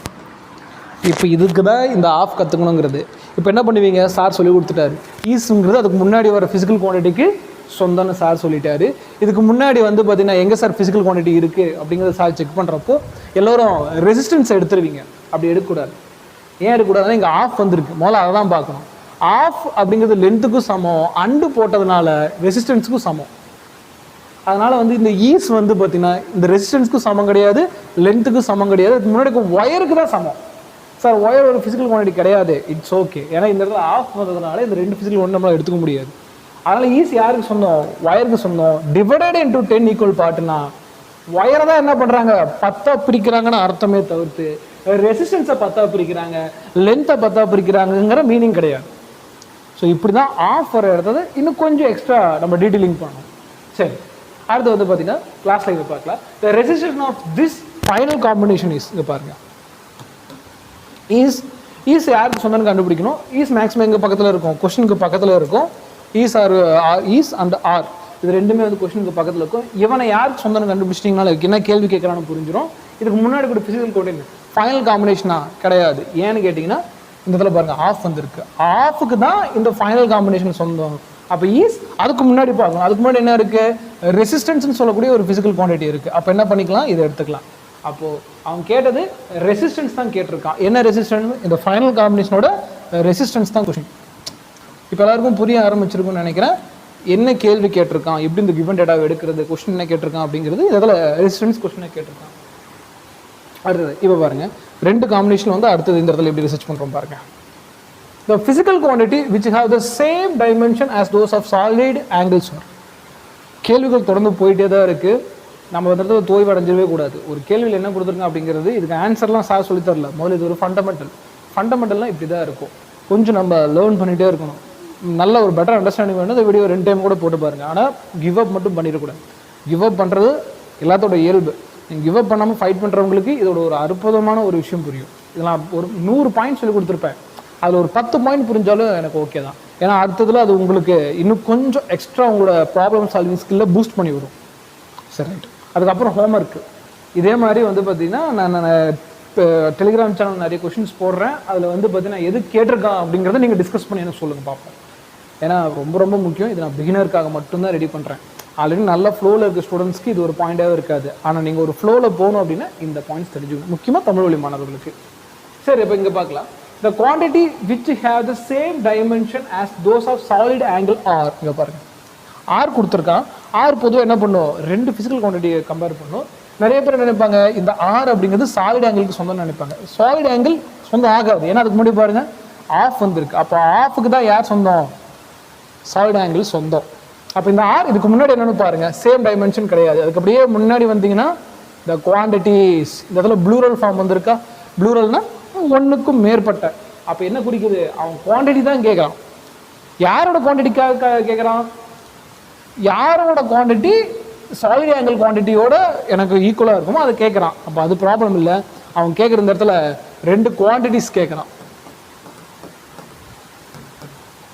இப்போ இதுக்கு தான் இந்த ஆஃப் கற்றுக்கணுங்கிறது. இப்போ என்ன பண்ணுவீங்க, சார் சொல்லி கொடுத்துட்டாரு. ஈஸுங்கிறது அதுக்கு முன்னாடி வர ஃபிசிக்கல் குவான்டிட்டிக்கு சொந்தம்னு சார் சொல்லிட்டாரு. இதுக்கு முன்னாடி வந்து பார்த்தீங்கன்னா எங்கே சார் ஃபிசிக்கல் குவான்டிட்டி இருக்குது அப்படிங்கிறத சார் செக் பண்ணுறப்போ எல்லோரும் ரெசிஸ்டன்ஸ் எடுத்துருவீங்க. அப்படி எடுக்கக்கூடாது. ஏன் எடுக்கக்கூடாதுன்னா இங்கே ஆஃப் வந்துருக்கு. முதல்ல அதை தான் பார்க்கணும். ஆஃப் அப்படிங்கிறது லென்த்துக்கும் சமம், அண்டு போட்டதுனால ரெசிஸ்டன்ஸுக்கும் சமம். அதனால் வந்து இந்த ஈஸ் வந்து பார்த்தீங்கன்னா இந்த ரெசிஸ்டன்ஸுக்கும் சமம் கிடையாது, லென்த்துக்கும் சமம் கிடையாது. அதுக்கு முன்னாடி ஒயருக்கு தான் சமம். சார் ஒயர் ஒரு ஃபிசிக்கல் குவான்டிட்டி கிடையாது, இட்ஸ் ஓகே. ஏன்னா இந்த இடத்துல ஆஃப் வந்ததுனால இந்த ரெண்டு ஃபிசிக்கல் ஒன்று நம்மளால் எடுத்துக்க முடியாது. அதனால் ஈஸ் யாருக்கு சொந்தம், ஒயருக்கு சொந்தம். டிவைடட் இன்டூ 10 ஈக்குவல் பார்ட்னா ஒயரை தான் என்ன பண்ணுறாங்க 10 பிரிக்கிறாங்கன்னு அர்த்தமே தவிர்த்து ரெசிஸ்டன்ஸை 10 பிரிக்கிறாங்க, லென்த்தை 10 பிரிக்கிறாங்கிற மீனிங் கிடையாது. ஸோ இப்படி தான் ஆஃப் வர இடத்துல இன்னும் கொஞ்சம் எக்ஸ்ட்ரா நம்ம டீட்டெயிலிங் பண்ணணும். சரி, அடுத்து வந்து பார்த்தீங்கன்னா கிளாஸில் இங்கே பார்க்கலாம். The resistance of this final combination is, இங்கே பாருங்கள், ஈஸ் யாருக்கு சொந்தம்னு கண்டுபிடிக்கணும். ஈஸ் மேக்ஸிமம் எங்கள் பக்கத்தில் இருக்கும், கொஸ்டினுக்கு பக்கத்தில் இருக்கும். ஈஸ் அண்ட் ஆர் இது ரெண்டுமே வந்து கொஸ்டினுக்கு பக்கத்தில் இருக்கும். இவனை யாருக்கு சொந்தம்னு கண்டுபிடிச்சிட்டிங்கனால என்ன கேள்வி கேட்குறான்னு புரிஞ்சிடும். இதுக்கு முன்னாடி கூட ஃபிசிக்கல் குவான்டிட்டி ஃபைனல் காம்பினேஷனா கிடையாது. ஏன்னு கேட்டிங்கன்னா இந்த இடத்துல பாருங்கள் ஆஃப் வந்துருக்கு. ஆஃபுக்கு தான் இந்த ஃபைனல் காம்பினேஷன் சொந்தம். அப்போ ஈஸ் அதுக்கு முன்னாடி பார்க்கணும். அதுக்கு முன்னாடி என்ன இருக்குது, ரெசிஸ்டன்ஸ்னு சொல்லக்கூடிய ஒரு ஃபிசிக்கல் குவான்டிட்டி இருக்குது. அப்போ என்ன பண்ணிக்கலாம், இதை எடுத்துக்கலாம். அப்போது அவன் கேட்டது ரெசிஸ்டன்ஸ் தான் கேட்டிருக்கான். என்ன ரெசிஸ்டன்ஸ், இந்த ஃபைனல் காம்பினேஷனோட ரெசிஸ்டன்ஸ் தான் கொஸ்டின். இப்போ எல்லாருக்கும் புரிய ஆரம்பிச்சிருக்குன்னு நினைக்கிறேன். என்ன கேள்வி கேட்டிருக்கான், எப்படி இந்த கிவன் டேட்டாவை எடுக்கிறது, கொஸ்டின் என்ன கேட்டிருக்கான் அப்படிங்கிறது இதில் ரெசிஸ்டன்ஸ் கொஸ்டினை கேட்டிருக்கான். அடுத்தது இப்போ பாருங்கள், ரெண்டு காம்பினேஷன் வந்து அடுத்தது இந்த இடத்துல எப்படி ரிசர்ச் பண்ணுறோம் பாருங்கள். The physical quantity which have the same dimension as those of solid angles are. கேள்விகள் தொடர்ந்து போயிட்டே தான் இருக்குது. நம்ம வந்து தோய்வு அடைஞ்சிடவே கூடாது. ஒரு கேள்வியில் என்ன கொடுத்துருங்க அப்படிங்கிறது இதுக்கு ஆன்சர்லாம் சார் சொல்லித்தரல. முதல்ல இது ஒரு ஃபண்டமெண்டல்லாம் இப்படி தான் இருக்கும். கொஞ்சம் நம்ம லேர்ன் பண்ணிகிட்டே இருக்கணும். நல்ல ஒரு பெட்டர் அண்டர்ஸ்டாண்டிங் வேணும். இந்த வீடியோ 2 டைம் கூட போட்டு பாருங்கள். ஆனால் கிவ் அப் மட்டும் பண்ணிடக்கூடாது. கிவ் அப் பண்ணுறது எல்லாத்தோட இயல்பு. நீங்கள் கிவ் அப் பண்ணாமல் ஃபைட் பண்ணுறவங்களுக்கு இதோட ஒரு அற்புதமான ஒரு விஷயம் புரியும். இதெல்லாம் ஒரு 100 பாயிண்ட் சொல்லி கொடுத்துருப்பேன். அதில் ஒரு 10 பாயிண்ட் புரிஞ்சாலும் எனக்கு ஓகே தான். ஏன்னா அடுத்ததில் அது உங்களுக்கு இன்னும் கொஞ்சம் எக்ஸ்ட்ரா உங்களோட ப்ராப்ளம் சால்விங் ஸ்கில்லை பூஸ்ட் பண்ணி வரும். சரி, ரைட். அதுக்கப்புறம் ஹோம்ஒர்க்கு இதே மாதிரி வந்து பார்த்திங்கன்னா நான் டெலிகிராம் சேனல் நிறைய கொஷின்ஸ் போடுறேன். அதில் வந்து பார்த்திங்கன்னா எது கேட்டிருக்கான் அப்படிங்கிறத நீங்கள் டிஸ்கஸ் பண்ணி எனக்கு சொல்லுங்கள் பார்ப்போம். ஏன்னா ரொம்ப ரொம்ப முக்கியம். இது நான் பிகினருக்காக மட்டும்தான் ரெடி பண்ணுறேன். ஆல்ரெடி நல்ல ஃப்ளோவில் இருக்க ஸ்டூடெண்ட்ஸ்க்கு இது ஒரு பாயிண்டாகவே இருக்காது. ஆனால் நீங்கள் ஒரு ஃப்ளோவில் போகணும் அப்படின்னா இந்த பாயிண்ட்ஸ் தெரிஞ்சுக்கணும், முக்கியமாக தமிழ் வழி மாணவர்களுக்கு. சரி, இப்போ இங்கே பார்க்கலாம். The quantity which have the same dimension as those of solid angle R. இங்க பாருங்க, R கொடுத்துருக்கான். R பொதுவாக என்ன பண்ணும், ரெண்டு ஃபிசிக்கல் குவான்டிட்டியை கம்பேர் பண்ணும். நிறைய பேர் நினைப்பாங்க இந்த R அப்படிங்கிறது சாலிட் ஆங்கிளுக்கு சொந்தம்னு நினைப்பாங்க. சாலிட் ஆங்கிள் சொந்தம் ஆகாது. ஏன்னா அதுக்கு முன்னாடி பாருங்க ஆஃப் வந்துருக்கு. அப்போ ஆஃபுக்கு தான் யார் சொந்தம், சாலிட் ஆங்கிள் சொந்தம். அப்போ இந்த R இதுக்கு முன்னாடி என்னன்னு பாருங்க, சேம் டைமென்ஷன் கிடையாது. அதுக்கு அப்படியே முன்னாடி வந்தீங்கன்னா இந்த குவான்டிட்டிஸ் இந்த இடத்துல ப்ளூரல் ஃபார்ம் வந்திருக்கா. ப்ளூரல்னா ஒன்றுக்கும் மேற்பட்ட. அப்போ என்ன குறிக்குது, அவன் குவான்டிட்டி தான் கேட்குறான். யாரோட குவான்டிட்டிக்காக கேட்குறான், யாரோட குவான்டிட்டி சாலிட் ஆங்கிள் குவான்டிட்டியோட எனக்கு ஈக்குவலாக இருக்குமோ அதை கேட்குறான். அப்போ அது ப்ராப்ளம் இல்லை. அவன் கேட்குற இந்த இடத்துல ரெண்டு குவான்டிட்டிஸ் கேட்குறான்.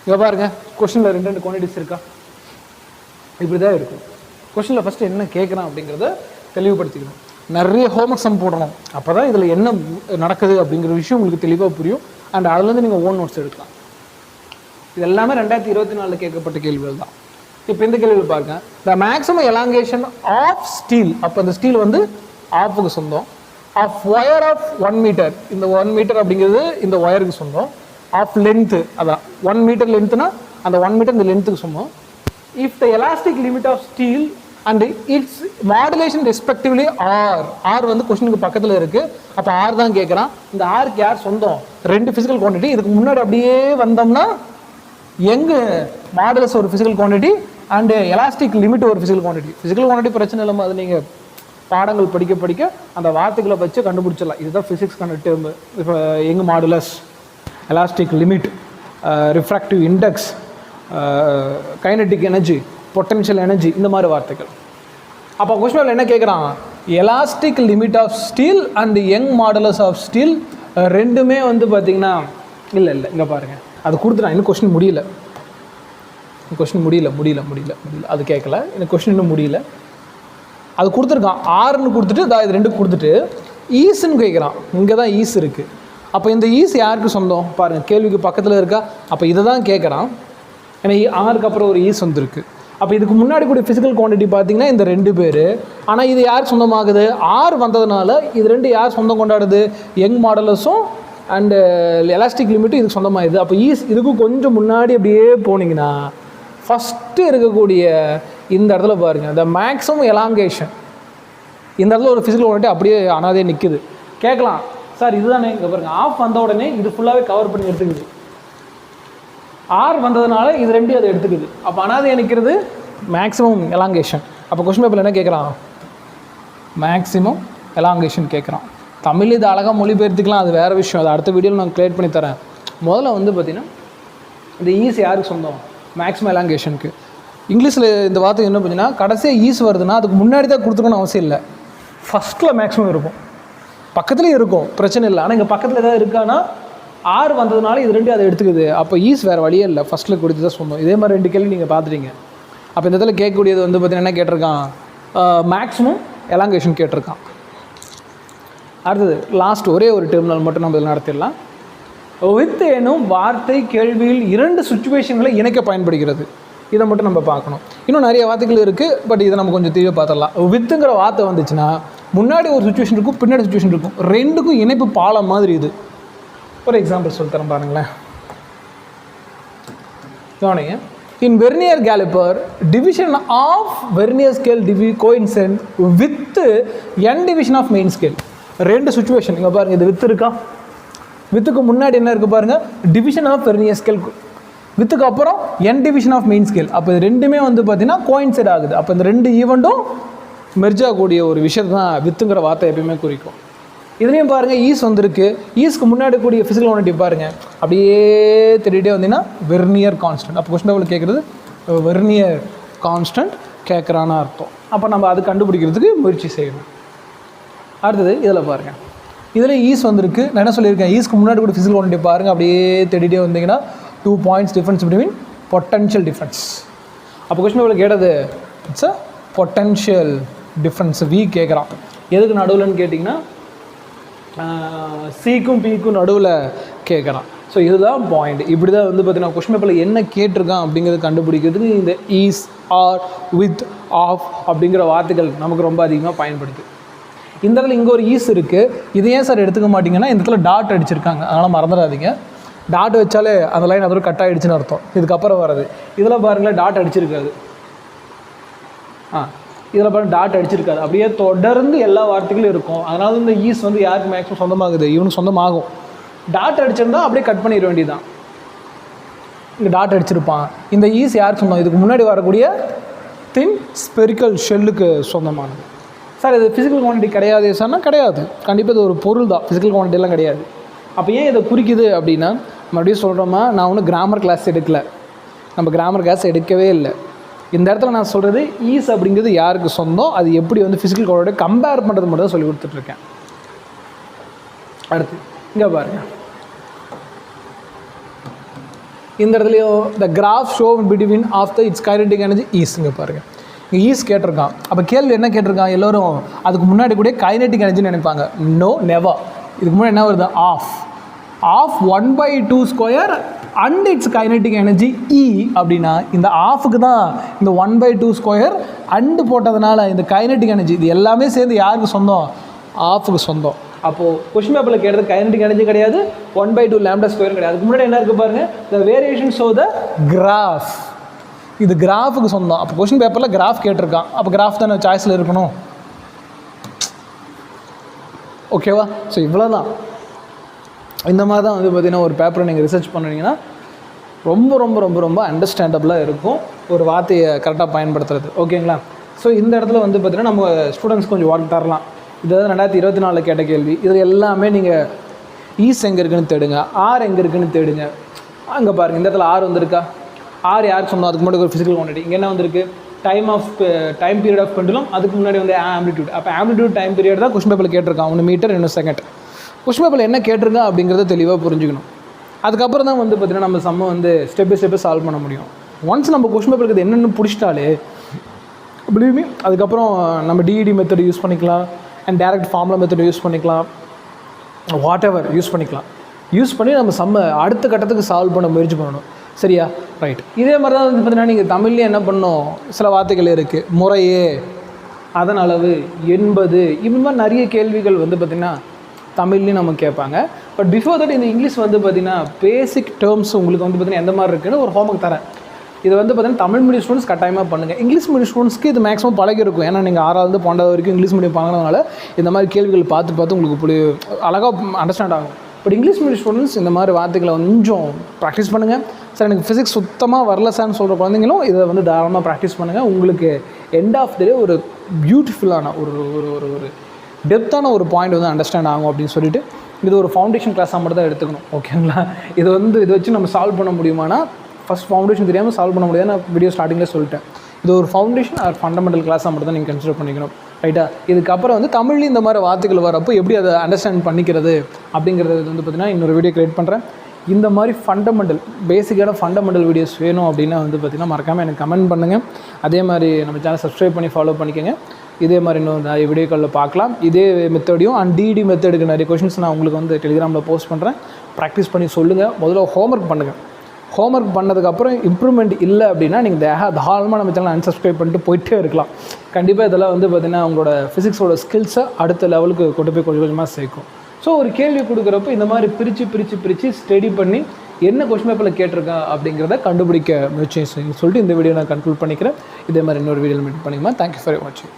இங்கே பாருங்க, கொஸ்டினில் ரெண்டு குவான்டிட்டிஸ் இருக்கா, இப்படி தான் இருக்கும். கொஸ்டினில் ஃபஸ்ட்டு என்ன கேட்குறான் அப்படிங்கிறத தெளிவுபடுத்திக்கணும். நிறைய ஹோம்ஒர்க் சம் போடணும். அப்போ தான் இதில் என்ன நடக்குது அப்படிங்கிற விஷயம் உங்களுக்கு தெளிவாக புரியும். அண்ட் அதுலேருந்து நீங்கள் ஓன் நோட்ஸ் எடுக்கலாம். இது எல்லாமே 2024 கேட்கப்பட்ட கேள்விகள் தான். இப்போ இந்த கேள்விகள் பாருங்க, the maximum elongation of steel. அப்போ அந்த ஸ்டீல் வந்து ஆஃபுக்கு சொந்தம். ஆஃப் ஒயர் ஆஃப் 1 மீட்டர், இந்த 1 மீட்டர் அப்படிங்கிறது இந்த ஒயருக்கு சொந்தம். ஆஃப் லென்த்து, அதான் 1 மீட்டர் லென்த்துனா அந்த 1 மீட்டர் இந்த லென்த்துக்கு சொந்தம். If the elastic limit of steel and its modulation respectively are வந்து கொஸ்டினுக்கு பக்கத்தில் இருக்குது. அப்போ ஆர் தான் கேட்குறான். இந்த ஆருக்கு யார் சொந்தம், ரெண்டு ஃபிசிக்கல் குவான்டிட்டி. இதுக்கு முன்னாடி அப்படியே வந்தோம்னா எங்கே மாடுலஸ் ஒரு physical quantity and elastic limit ஒரு ஃபிசிக்கல் குவான்டிட்டி. ஃபிசிக்கல் குவான்டிட்டி பிரச்சனை இல்லாமல் அது நீங்கள் பாடங்கள் படிக்க படிக்க அந்த வார்த்தைகளை வச்சு கண்டுபிடிச்சிடலாம். இதுதான் ஃபிசிக்ஸ் டேர்ம். இப்போ எங்கே modulus, elastic limit, refractive index, kinetic energy, potential energy, இந்த மாதிரி வார்த்தைகள். அப்போ கொஸ்டினில் என்ன கேட்குறான், elastic limit of steel and Young modulus of steel ரெண்டுமே வந்து பார்த்திங்கன்னா இல்லை இங்கே பாருங்கள் அது கொடுத்துட்டான். இன்னும் கொஸ்டின் முடியல அது கேட்கல. எனக்கு கொஸ்டின் இன்னும் முடியல. அது கொடுத்துருக்கான் ஆறுன்னு கொடுத்துட்டு இது ரெண்டு கொடுத்துட்டு ஈஸ்ன்னு கேட்குறான். இங்கே தான் ஈஸ் இருக்குது. அப்போ இந்த ஈஸ் யாருக்கு சொந்தம் பாருங்கள், கேள்விக்கு பக்கத்தில் இருக்கா. அப்போ இதை தான் கேட்குறான். ஏன்னா ஆறுக்கு அப்புறம் ஒரு ஈஸ் வந்துருக்கு. அப்போ இதுக்கு முன்னாடி கூட ஃபிசிக்கல் குவான்டிட்டி பார்த்திங்கன்னா இந்த ரெண்டு பேர். ஆனால் இது யார் சொந்தமாகுது, ஆறு வந்ததுனால இது ரெண்டு யார் சொந்தம் கொண்டாடுது, யங் மாடலஸும் அண்டு எலாஸ்டிக் லிமிட்டும் இதுக்கு சொந்தமாகிடுது. அப்போ ஈஸ் இதுக்கும் கொஞ்சம் முன்னாடி அப்படியே போனீங்கன்னா ஃபஸ்ட்டு இருக்கக்கூடிய இந்த இடத்துல பாருங்கள், இந்த மேக்ஸிமம் எலாங்கேஷன் இந்த இடத்துல ஒரு ஃபிசிக்கல் குவான்டிட்டி அப்படியே அனாதே நிற்குது. கேட்கலாம் சார் இதுதானே, இங்கே பாருங்கள் ஆஃப் வந்த உடனே இது ஃபுல்லாகவே கவர் பண்ணி எடுத்துக்குது. ஆர் வந்ததுனால இது ரெண்டு அதை எடுத்துக்குது. அப்போ அனாதையாக நிற்கிறது மேக்ஸிமம் எலாங்கேஷன். அப்போ கொஸ்டின் பேப்பரில் என்ன கேட்குறான், மேக்ஸிமம் எலாங்கேஷன் கேட்குறான். தமிழ் இது அழகாக மொழிபெயர்த்துக்கலாம், அது வேறு விஷயம். அதை அடுத்த வீடியோவில் நான் கிரியேட் பண்ணி தரேன். முதல்ல வந்து பார்த்திங்கன்னா இந்த ஈஸ் யாருக்கு சொந்தம், மேக்ஸிமம் எலாங்கேஷனுக்கு. இங்கிலீஷில் இந்த வார்த்தை என்ன பார்த்தீங்கன்னா கடைசியாக ஈஸ் வருதுன்னா அதுக்கு முன்னாடி தான் கொடுத்துக்கணும்னு அவசியம் இல்லை. ஃபஸ்ட்டில் மேக்ஸிமம் இருக்கும், பக்கத்துலேயும் இருக்கும், பிரச்சனை இல்லை. ஆனால் இங்கே பக்கத்தில் ஏதாவது இருக்கான்னா ஆறு வந்ததுனால இது ரெண்டு அதை எடுத்துக்குது. அப்போ ஈஸ் வேறு வழியே இல்லை, ஃபஸ்ட்டில் கொடுத்து தான் சொந்தம். இதே மாதிரி ரெண்டு கேள்வி நீங்கள் பார்த்துட்டீங்க. அப்போ இந்த இடத்துல கேட்கக்கூடியது வந்து பார்த்திங்கன்னா என்ன கேட்டிருக்கான், மேக்ஸிமம் எலாங்கேஷன் கேட்டிருக்கான். அடுத்தது லாஸ்ட் ஒரே ஒரு டெர்மினல் மட்டும் நம்ம இதில் நடத்திடலாம். வித் எனும் வார்த்தை கேள்வியில் இரண்டு சுச்சுவேஷன்களை இணைக்க பயன்படுகிறது. இதை மட்டும் நம்ம பார்க்கணும். இன்னும் நிறைய வார்த்தைகள் இருக்குது, பட் இதை நம்ம கொஞ்சம் தெளிவாக பார்த்துடலாம். வித்துங்கிற வார்த்தை வந்துச்சுன்னா முன்னாடி ஒரு சுச்சுவேஷன் இருக்கும், பின்னாடி சுச்சுவேஷன் இருக்கும், ரெண்டுக்கும் இணைப்பு பாலம் மாதிரி. இது ஒரு எக்ஸாம்பிள் சொல்லித்தரேன் பாருங்களேன். கவனிங்க. In vernier calliper division of vernier scale coincident with N division of main scale. ரெண்டு சுச்சுவேஷன் இங்கே பாருங்கள். இது வித்து இருக்கா, வித்துக்கு முன்னாடி என்ன இருக்குது பாருங்கள், டிவிஷன் ஆஃப் வெர்னியர் ஸ்கேல், வித்துக்கு அப்புறம் என் டிவிஷன் ஆஃப் மெயின் ஸ்கேல். அப்போ இது ரெண்டுமே வந்து பார்த்திங்கன்னா கோயின்சைட் ஆகுது. அப்போ இந்த ரெண்டு ஈவெண்ட்டும் மெர்ஜ் ஆகக்கூடிய ஒரு விஷயத்தை தான் வித்துங்கிற வார்த்தை எப்பயுமே குறிக்கும். இதுலேயும் பாருங்கள் ஈஸ் வந்திருக்கு. ஈஸ்க்கு முன்னாடி கூடிய ஃபிசிக்கல் குவான்டிட்டி பாருங்கள், அப்படியே தேடிட்டே வந்தீங்கன்னா வெர்னியர் கான்ஸ்டன்ட். அப்போ கொஸ்டின் பேப்பரில் கேட்குறது வெர்னியர் கான்ஸ்டன்ட் கேட்குறான்னு அர்த்தம். அப்போ நம்ம அது கண்டுபிடிக்கிறதுக்கு முயற்சி செய்யணும். அடுத்தது இதில் பாருங்கள், இதில் ஈஸ் வந்திருக்கு. நான் என்ன சொல்லியிருக்கேன், ஈஸ்க்கு முன்னாடி கூட ஃபிசிக்கல் குவான்டிட்டி பாருங்கள், அப்படியே தேடிட்டே வந்தீங்கன்னா 2 points difference between potential difference. அப்போ கொஸ்டின் பேப்பரில் கேட்டது it's a potential difference. V கேட்குறான். எதுக்கு நடுவில்னு கேட்டிங்கன்னா சிக்கும் பிக்கும் நடுவில் கேட்குறான். ஸோ இதுதான் பாயிண்ட். இப்படி தான் வந்து பார்த்தீங்கன்னா கொஸ்டின் பேப்பரில் என்ன கேட்டிருக்கான் அப்படிங்கிறது கண்டுபிடிக்கிறதுக்கு இந்த ஈஸ், ஆர், வித், ஆஃப் அப்படிங்கிற வார்த்தைகள் நமக்கு ரொம்ப அதிகமாக பயன்படுது. இந்த இடத்துல இங்கே ஒரு ஈஸ் இருக்குது. இது ஏன் சார் எடுத்துக்க மாட்டிங்கன்னா இந்த இடத்துல டாட் அடிச்சிருக்காங்க, அதனால் மறந்துடாதீங்க. டாட் வச்சாலே அந்த லைன் அதோட கட் ஆகிடுச்சுன்னு அர்த்தம். இதுக்கப்புறம் வர்றது இதில் பாருங்களேன், டாட் அடிச்சிருக்காது. இதில் பாருங்கள் டாட் அடிச்சிருக்காது. அப்படியே தொடர்ந்து எல்லா வார்த்தைகளும் இருக்கும். அதனால இந்த ஈஸ் வந்து யாருக்கு மேக்ஸிமம் சொந்தமாகுது, இவனுக்கு சொந்தமாகும். டாட் அடிச்சிருந்தா அப்படியே கட் பண்ணிட வேண்டியதுதான். இங்கே டாட் அடிச்சிருப்பான். இந்த ஈஸ் யாருக்கு சொந்தம், இதுக்கு முன்னாடி வரக்கூடிய தின் ஸ்பெரிக்கல் ஷெல்லுக்கு சொந்தமானது. சார் இது ஃபிசிக்கல் குவான்டிட்டி கிடையாது சார்னா கிடையாது. கண்டிப்பாக இது ஒரு பொருள் தான், ஃபிசிக்கல் குவான்டிட்டிலாம் கிடையாது. அப்போ ஏன் இதை குறிக்குது அப்படின்னா, மறுபடியும் சொல்கிறோமா, நான் ஒன்றும் கிராமர் கிளாஸ் எடுக்கலை, நம்ம கிராமர் கிளாஸ் எடுக்கவே இல்லை. இந்த இடத்துல நான் சொல்கிறது ஈஸ் அப்படிங்கிறது யாருக்கு சொந்தம், அது எப்படி வந்து ஃபிசிக்கல் குவான்டிட்டி கம்பேர் பண்ணுறது மட்டும் தான் சொல்லி கொடுத்துட்ருக்கேன். அடுத்து இங்கே பாருங்கள், இந்த இடத்துலையும் the graph show between of the its kinetic energy is. இங்கே பாருங்கள், இங்கே ஈஸ் கேட்டிருக்கான். அப்போ கேள்வி என்ன கேட்டிருக்கான், எல்லோரும் அதுக்கு முன்னாடி கூட கைனடிக் எனர்ஜின்னு நினைப்பாங்க. No, never. இதுக்கு முன்னாடி என்ன வருது, of 1/2 square and it's kinetic energy E அப்படின்னா இந்த ஆஃபுக்கு தான் இந்த 1/2 ஸ்கொயர் அண்டு போட்டதுனால இந்த கைனடிக் எனர்ஜி இது எல்லாமே சேர்ந்து யாருக்கு சொந்தம், ஆஃபுக்கு சொந்தம். அப்போது கொஸ்டின் பேப்பரில் கேட்டது கைனடிக் எனர்ஜி கிடையாது, 1/2 லாம்டா ஸ்கொயர் கிடையாது. அதுக்கு முன்னாடி என்ன இருக்குது பாருங்கள், த வேரியேஷன் ஷோ த கிராஃப். இது கிராஃபுக்கு சொந்தம். அப்போ கொஸ்டின் பேப்பரில் கிராஃப் கேட்டிருக்கான். அப்போ கிராஃப் தானே சாய்ஸில் இருக்கணும். ஓகேவா? ஸோ இவ்வளோ தான். இந்த மாதிரி தான் வந்து பார்த்திங்கன்னா ஒரு பேப்பரை நீங்கள் ரிசர்ச் பண்ணுறீங்கன்னா ரொம்ப ரொம்ப ரொம்ப ரொம்ப அண்டர்ஸ்டாண்டபிளாக இருக்கும் ஒரு வார்த்தையை கரெக்டாக பயன்படுத்துறது. ஓகேங்களா? ஸோ இந்த இடத்துல வந்து பார்த்திங்கன்னா நம்ம ஸ்டூடெண்ட்ஸ் கொஞ்சம் வார்த்தை தரலாம். இது 2024 கேட்ட கேள்வி. இதில் எல்லாமே நீங்கள் ஈஸ் எங்கே இருக்குதுன்னு தேடுங்க, ஆர் எங்கே இருக்குதுன்னு தேடுங்க. அங்கே பாருங்கள், இந்த இடத்துல ஆர் வந்திருக்கா, ஆர் யாருக்கு சொன்னோம், அதுக்கு முன்னாடி ஒரு ஃபிசிக்கல் குவான்டிட்டி. இங்கே என்ன வந்திருக்கு, டைம் பீரியட் ஆஃப் பெண்டுலம், அதுக்கு முன்னாடி வந்து ஆம்ப்ளிடியூட். அப்போ ஆம்ப்ளிடியூட் டைம் பீரியட் தான் கொஸ்டின் பேப்பரில் கேட்டிருக்கான், 1 மீட்டர் 2 செகண்ட். கொஸ்டின் பேப்பரில் என்ன கேட்டிருக்கா அப்படிங்கிறத தெளிவாக புரிஞ்சுக்கணும். அதுக்கப்புறம் தான் வந்து பார்த்திங்கன்னா நம்ம சம்ம வந்து ஸ்டெப் பை ஸ்டெப்பை சால்வ் பண்ண முடியும். ஒன்ஸ் நம்ம கொஸ்டின் பேப்பருக்கு என்னென்னு பிடிச்சிட்டாலே பிலீவ் மீ, அதுக்கப்புறம் நம்ம டிஇடி மெத்தட் யூஸ் பண்ணிக்கலாம், and direct formula method use பண்ணிக்கலாம், வாட் எவர் யூஸ் பண்ணிக்கலாம். யூஸ் பண்ணி நம்ம சம்ம அடுத்த கட்டத்துக்கு சால்வ் பண்ண முயற்சி பண்ணணும். சரியா? ரைட். இதே மாதிரி தான் வந்து பார்த்தீங்கன்னா நீங்கள் தமிழ்லேயே என்ன பண்ணணும், சில வார்த்தைகள் இருக்குது, முறையே, அதன் அளவு, என்பது, இப்படி மாதிரி நிறைய கேள்விகள் வந்து பார்த்திங்கன்னா தமிழ்லேயும் நம்ம கேட்பாங்க. பட் பிஃபோர் தட் இந்த இங்கிலீஷ் வந்து பார்த்திங்கன்னா பேசிக் டேர்ம்ஸ் உங்களுக்கு வந்து பார்த்திங்கன்னா எந்த மாதிரி இருக்குன்னு ஒரு ஹோம்ஒர்க் தரேன். இது வந்து பார்த்திங்கன்னா தமிழ் மீடியம் ஸ்டூடெண்ட்ஸ் கட்டாயமாக பண்ணுங்கள். இங்கிலீஷ் மீடியம் ஸ்டூடெண்ட்ஸ்க்கு இது மேக்ஸிமம் பழகிருக்கும். ஏன்னா நீங்கள் 6வது 12வது வரைக்கும் இங்கிலீஷ் மீடியம் பழகினதுனால இந்த மாதிரி கேள்விகள் பார்த்து உங்களுக்கு அழகாக அண்டர்ஸ்டாண்ட் ஆகும். பட் இங்கிலீஷ் மீடியம் ஸ்டூடெண்ட்ஸ் இந்த மாதிரி வார்த்தைகளை கொஞ்சம் ப்ராக்டிஸ் பண்ணுங்கள். சார் எனக்கு ஃபிசிக்ஸ் சுத்தமாக வரல சார்னு சொல்கிற குழந்தைங்களும் இதை வந்து தாராளமாக ப்ராக்டிஸ் பண்ணுங்கள். உங்களுக்கு எண்ட் ஆஃப் த டே ஒரு பியூட்டிஃபுல்லான ஒரு டெப்த்தான ஒரு பாயிண்ட் வந்து அண்டர்ஸ்டாண்ட் ஆகும் அப்படின்னு சொல்லிட்டு இது ஒரு ஃபவுண்டேஷன் கிளாஸாக மட்டும் தான் எடுத்துக்கணும். ஓகேங்களா? இதை வச்சு நம்ம சால்வ் பண்ண முடியுமானா, ஃபஸ்ட் ஃபவுண்டேஷன் தெரியாமல் சால்வ் பண்ண முடியாது. நான் வீடியோ ஸ்டார்டிங்கில் சொல்லிட்டேன். இது ஒரு ஃபவுண்டேஷன் ஆர் ஃபண்டமெண்டல் கிளாஸாக மட்டும் தான் நீங்கள் கன்சிடர் பண்ணிக்கணும். ரைட்டா? இதுக்கப்புறம் வந்து தமிழ்லேயும் இந்த மாதிரி வார்த்தைகள் வரப்போ எப்படி அதை அண்டர்ஸ்டாண்ட் பண்ணிக்கிறது அப்படிங்கிறது வந்து பார்த்திங்கன்னா இன்னொரு வீடியோ க்ரியேட் பண்ணுறேன். இந்த மாதிரி பேசிக்கான ஃபண்டமெண்டல் வீடியோஸ் வேணும் அப்படின்னா வந்து பார்த்திங்கன்னா மறக்காமல் எனக்கு கமெண்ட் பண்ணுங்கள். அதே மாதிரி நம்ம சேனல் சப்ஸ்கிரைப் பண்ணி ஃபாலோ பண்ணிக்கோங்க. இதே மாதிரி இன்னும் நிறைய வீடியோக்களில் பார்க்கலாம். இதே மெத்தடையும் அண்ட் டிடி மெத்தடுக்கு நிறைய கொஷின்ஸ் நான் உங்களுக்கு வந்து டெலிகிராமில் போஸ்ட் பண்ணுறேன். ப்ராக்டிஸ் பண்ணி சொல்லுங்கள். முதல்ல ஹோம்ஒர்க் பண்ணுங்கள். ஹோம்ஒர்க் பண்ணதுக்கப்புறம் இம்ப்ரூவ்மெண்ட் இல்லை அப்படின்னா நீங்கள் தாராளமாக நம்ம சேனல் அன்சப்ஸ்கிரைப் பண்ணிட்டு போயிட்டே இருக்கலாம். கண்டிப்பாக இதெல்லாம் வந்து பார்த்திங்கன்னா உங்களோட ஃபிசிக்ஸோட ஸ்கில்ஸை அடுத்த லெவலுக்கு கொண்டு போய் கொஞ்சம் கொஞ்சமாக சேர்க்கும். ஸோ ஒரு கேள்வி கொடுக்குறப்ப இந்த மாதிரி பிரித்து ஸ்டடி பண்ணி என்ன கொஸ்டின் பேப்பரில் கேட்டிருக்கா அப்படிங்கிறத கண்டுபிடிக்க முயற்சி சொல்லிட்டு இந்த வீடியோ நான் கன்க்ளூட் பண்ணிக்கிறேன். இதே மாதிரி இன்னொரு வீடியோவில் மீட் பண்ணிக்கலாம். தேங்க்யூ ஃபார் வாட்சிங்.